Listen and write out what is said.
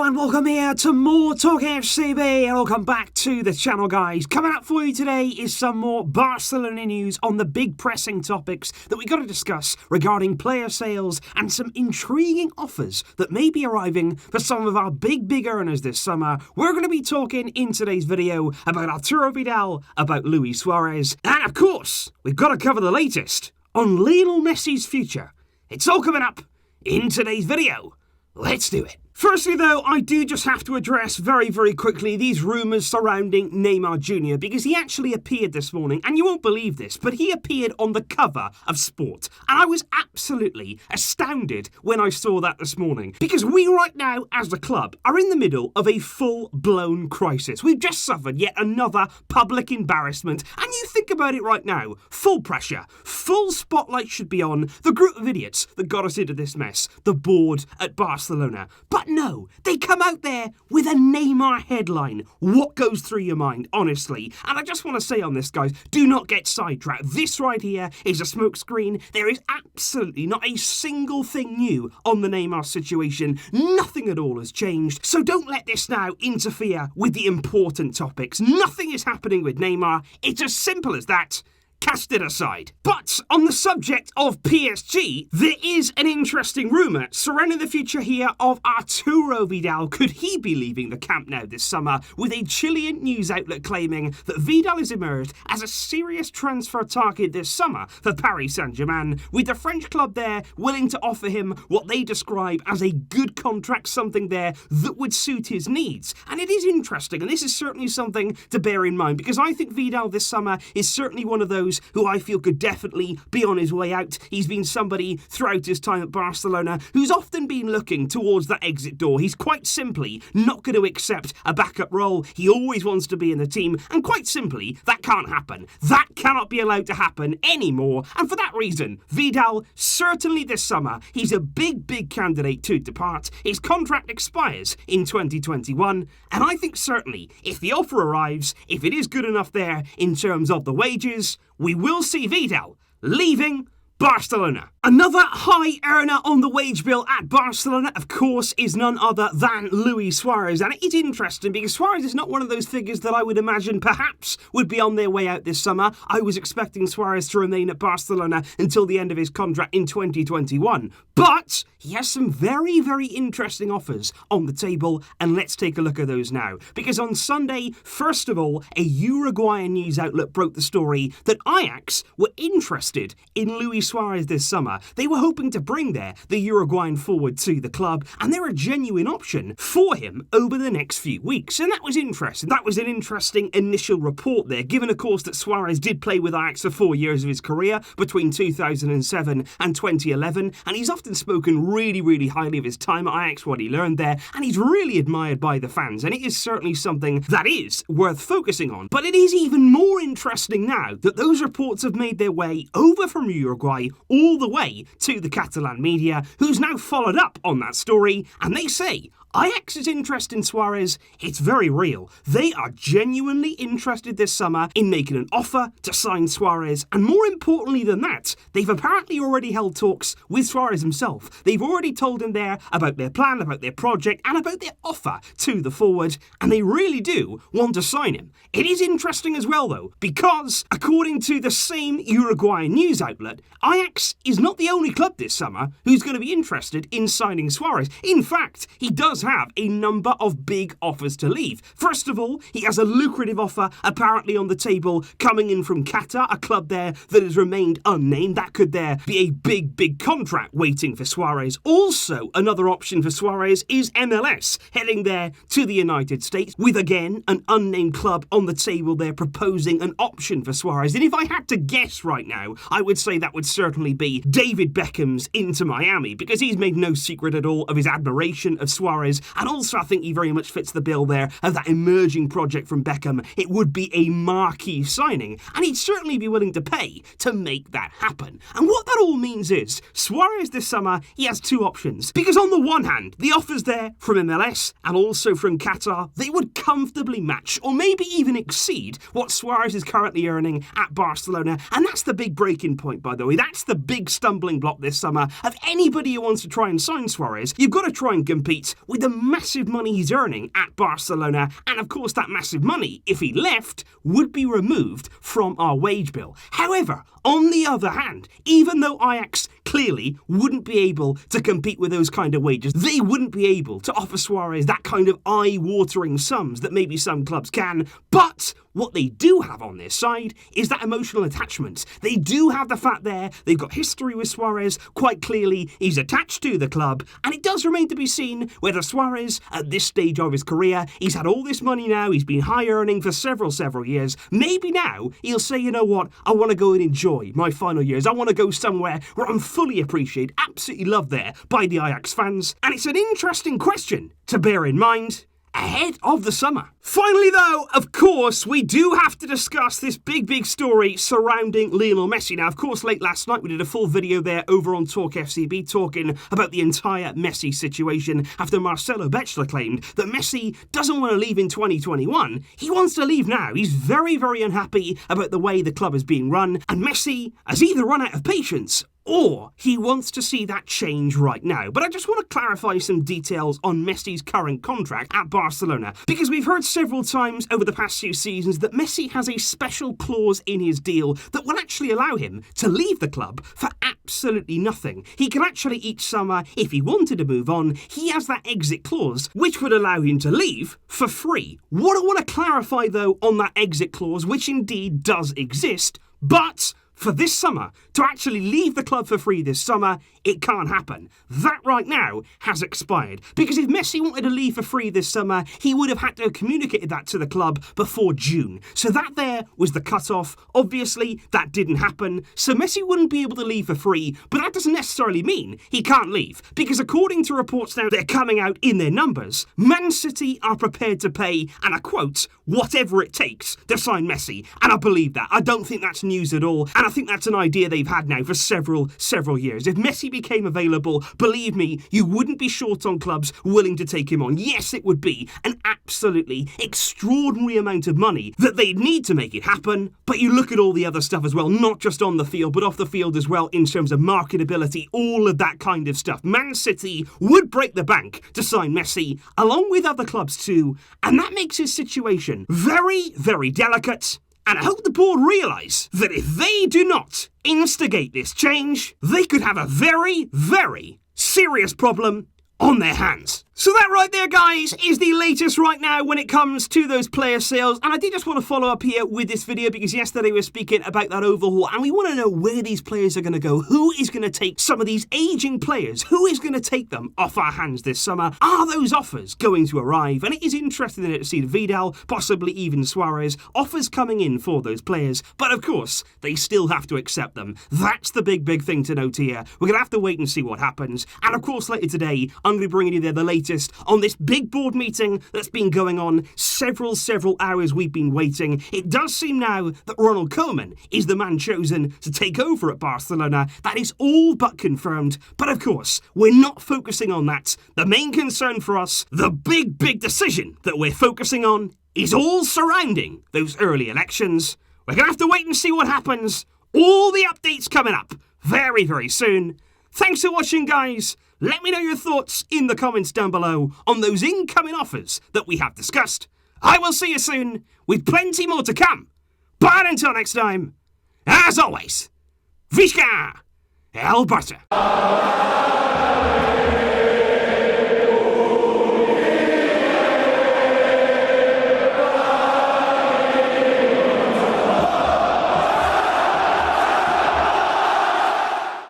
and welcome here to more Talk FCB, and welcome back to the channel, guys. Coming up for you today is some more Barcelona news on the big pressing topics that we got to discuss regarding player sales and some intriguing offers that may be arriving for some of our big earners this summer. We're going to be talking in today's video about Arturo Vidal, about Luis Suárez, and of course, we've got to cover the latest on Lionel Messi's future. It's all coming up in today's video. Let's do it. Firstly, though, I do just have to address very quickly these rumours surrounding Neymar Jr. because he actually appeared this morning, and you won't believe this, but he appeared on the cover of Sport. And I was absolutely astounded when I saw that this morning, because we right now, as the club, are in the middle of a full-blown crisis. We've just suffered yet another public embarrassment, and you think about it right now, full pressure, full spotlight should be on the group of idiots that got us into this mess, the board at Barcelona. But no, they come out there with a Neymar headline. What goes through your mind, honestly? And I just want to say on this, guys, do not get sidetracked. This right here is a smokescreen. There is absolutely not a single thing new on the Neymar situation. Nothing at all has changed. So don't let this now interfere with the important topics. Nothing is happening with Neymar. It's as simple as that. Cast it aside. But on the subject of PSG, there is an interesting rumour surrounding the future here of Arturo Vidal. Could he be leaving the Camp Nou this summer, with a Chilean news outlet claiming that Vidal has emerged as a serious transfer target this summer for Paris Saint-Germain, with the French club there willing to offer him what they describe as a good contract, something there that would suit his needs. And it is interesting, and this is certainly something to bear in mind, because I think Vidal this summer is certainly one of those who I feel could definitely be on his way out. He's been somebody throughout his time at Barcelona who's often been looking towards that exit door. He's quite simply not going to accept a backup role. He always wants to be in the team, and quite simply, that can't happen. That cannot be allowed to happen anymore, and for that reason, Vidal, certainly this summer, he's a big candidate to depart. His contract expires in 2021, and I think certainly, if the offer arrives, if it is good enough there in terms of the wages, we will see Vidal leaving Barcelona. Another high earner on the wage bill at Barcelona, of course, is none other than Luis Suárez. And it is interesting because Suárez is not one of those figures that I would imagine perhaps would be on their way out this summer. I was expecting Suárez to remain at Barcelona until the end of his contract in 2021. But he has some very interesting offers on the table, and let's take a look at those now. Because on Sunday, first of all, a Uruguayan news outlet broke the story that Ajax were interested in Luis Suárez this summer. They were hoping to bring the Uruguayan forward to the club, and they're a genuine option for him over the next few weeks. And that was interesting. That was an interesting initial report there, given, of course, that Suarez did play with Ajax for 4 years of his career, between 2007 and 2011, and he's often spoken really highly of his time at Ajax, what he learned there, and he's really admired by the fans, and it is certainly something that is worth focusing on. But it is even more interesting now that those reports have made their way over from Uruguay all the way to the Catalan media, who's now followed up on that story, and they say Ajax's interest in Suarez, it's very real. They are genuinely interested this summer in making an offer to sign Suarez, and more importantly than that, they've apparently already held talks with Suarez himself. They've already told him there about their plan, about their project, and about their offer to the forward, and they really do want to sign him. It is interesting as well, though, because according to the same Uruguayan news outlet, Ajax is not the only club this summer who's going to be interested in signing Suarez. In fact, he does have a number of big offers to leave. First of all, he has a lucrative offer apparently on the table coming in from Qatar, a club there that has remained unnamed. That could there be a big contract waiting for Suarez. Also, another option for Suarez is MLS, heading there to the United States, with again an unnamed club on the table there proposing an option for Suarez. And if I had to guess right now, I would say that would certainly be David Beckham's Inter Miami, because he's made no secret at all of his admiration of Suarez, and also I think he very much fits the bill there of that emerging project from Beckham. It would be a marquee signing, and he'd certainly be willing to pay to make that happen. And what that all means is, Suarez this summer, he has two options, because on the one hand, the offers there from MLS and also from Qatar, they would comfortably match or maybe even exceed what Suarez is currently earning at Barcelona, and that's the big breaking point, by the way. That's the big stumbling block this summer of anybody who wants to try and sign Suarez. You've got to try and compete with the massive money he's earning at Barcelona, and of course that massive money, if he left, would be removed from our wage bill. However, on the other hand, even though Ajax clearly wouldn't be able to compete with those kind of wages, they wouldn't be able to offer Suarez that kind of eye-watering sums that maybe some clubs can, but what they do have on their side is that emotional attachment. They do have the fact there, they've got history with Suarez, quite clearly he's attached to the club, and it does remain to be seen whether Suarez, at this stage of his career, he's had all this money now, he's been high earning for several years, maybe now he'll say, you know what, I want to go and enjoy my final years, I want to go somewhere where I'm fully appreciated, absolutely loved there by the Ajax fans, and it's an interesting question to bear in mind ahead of the summer. Finally though, of course, we do have to discuss this big story surrounding Lionel Messi. Now, of course, late last night we did a full video there over on Talk FCB talking about the entire Messi situation after Marcelo Bechler claimed that Messi doesn't want to leave in 2021. He wants to leave now. He's very unhappy about the way the club is being run, and Messi has either run out of patience or he wants to see that change right now. But I just want to clarify some details on Messi's current contract at Barcelona, because we've heard several times over the past few seasons that Messi has a special clause in his deal that will actually allow him to leave the club for absolutely nothing. He can actually each summer, if he wanted to move on, he has that exit clause which would allow him to leave for free. What I want to clarify though on that exit clause, which indeed does exist, but for this summer, to actually leave the club for free this summer, it can't happen. That right now has expired. Because if Messi wanted to leave for free this summer, he would have had to have communicated that to the club before June. So that there was the cut-off. Obviously, that didn't happen. So Messi wouldn't be able to leave for free, but that doesn't necessarily mean he can't leave. Because according to reports now that are coming out in their numbers, Man City are prepared to pay, and I quote, whatever it takes to sign Messi. And I believe that. I don't think that's news at all. And I think that's an idea they've had now for several years. If Messi became available, believe me, you wouldn't be short on clubs willing to take him on. Yes, it would be an absolutely extraordinary amount of money that they'd need to make it happen. But you look at all the other stuff as well, not just on the field, but off the field as well, in terms of marketability, all of that kind of stuff. Man City would break the bank to sign Messi, along with other clubs too, and that makes his situation very delicate. And I hope the board realise that if they do not instigate this change, they could have a very serious problem on their hands. So that right there, guys, is the latest right now when it comes to those player sales. And I did just want to follow up here with this video because yesterday we were speaking about that overhaul and we want to know where these players are going to go. Who is going to take some of these aging players? Who is going to take them off our hands this summer? Are those offers going to arrive? And it is interesting to see Vidal, possibly even Suarez, offers coming in for those players. But of course, they still have to accept them. That's the big thing to note here. We're going to have to wait and see what happens. And of course, later today, I'm going to be bringing you there the latest on this big board meeting that's been going on several hours we've been waiting. It does seem now that Ronald Koeman is the man chosen to take over at Barcelona. That is all but confirmed. But of course, we're not focusing on that. The main concern for us, the big decision that we're focusing on, is all surrounding those early elections. We're going to have to wait and see what happens. All the updates coming up very soon. Thanks for watching, guys. Let me know your thoughts in the comments down below on those incoming offers that we have discussed. I will see you soon with plenty more to come. But until next time, as always, Visca el Barça.